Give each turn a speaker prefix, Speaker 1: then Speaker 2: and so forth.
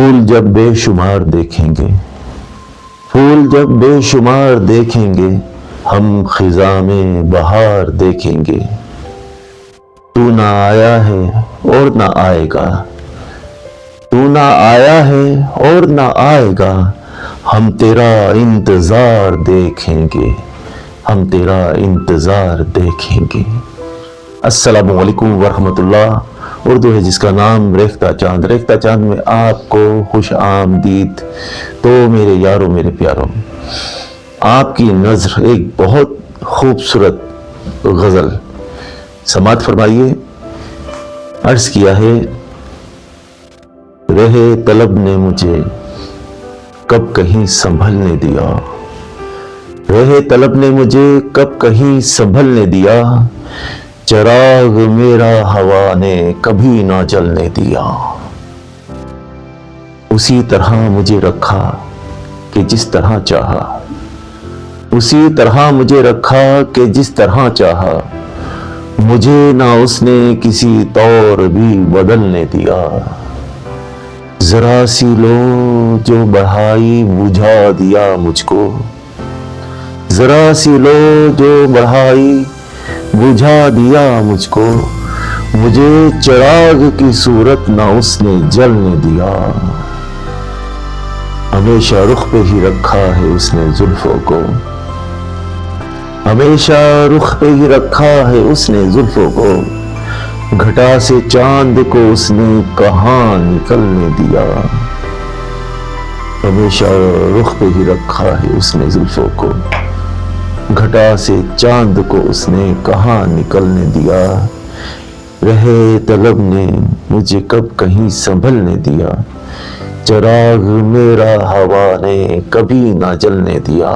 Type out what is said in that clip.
Speaker 1: پھول جب بے شمار دیکھیں گے، پھول جب بے شمار دیکھیں گے، ہم خزاں میں بہار دیکھیں گے۔ تو نہ آیا ہے اور نہ آئے گا، تو نہ آیا ہے اور نہ آئے گا، ہم تیرا انتظار دیکھیں گے، ہم تیرا انتظار دیکھیں گے۔ السلام علیکم ورحمۃ اللہ۔ اردو ہے جس کا نام ریختہ چاند۔ ریختہ چاند میں آپ کو خوش آمدید۔ تو میرے یاروں، میرے پیاروں، آپ کی نظر ایک بہت خوبصورت غزل سماعت فرمائیے۔ عرض کیا ہے، رہے طلب نے مجھے کب کہیں سنبھلنے دیا، رہے طلب نے مجھے کب کہیں سنبھلنے دیا، چراغ میرا ہوا نے کبھی نہ جلنے دیا۔ اسی طرح مجھے رکھا کہ جس طرح چاہا، اسی طرح مجھے رکھا کہ جس طرح چاہا، مجھے نہ اس نے کسی طور بھی بدلنے دیا۔ ذرا سی لو جو بڑھائی بجھا دیا مجھ کو، ذرا سی لو جو بڑھائی بجھا دیا مجھ کو، مجھے چراغ کی صورت نہ اس نے جلنے دیا۔ ہمیشہ رخ پہ ہی رکھا ہے اس نے زلفوں کو، ہمیشہ رخ پہ ہی رکھا ہے اس نے زلفوں کو، گھٹا سے چاند کو اس نے کہاں نکلنے دیا۔ ہمیشہ رخ پہ ہی رکھا ہے اس نے زلفوں کو، گھٹا سے چاند کو اس نے کہاں نکلنے دیا۔ رہے طلب نے مجھے کب کہیں سنبھلنے دیا، چراغ میرا ہوا نے کبھی نہ جلنے دیا۔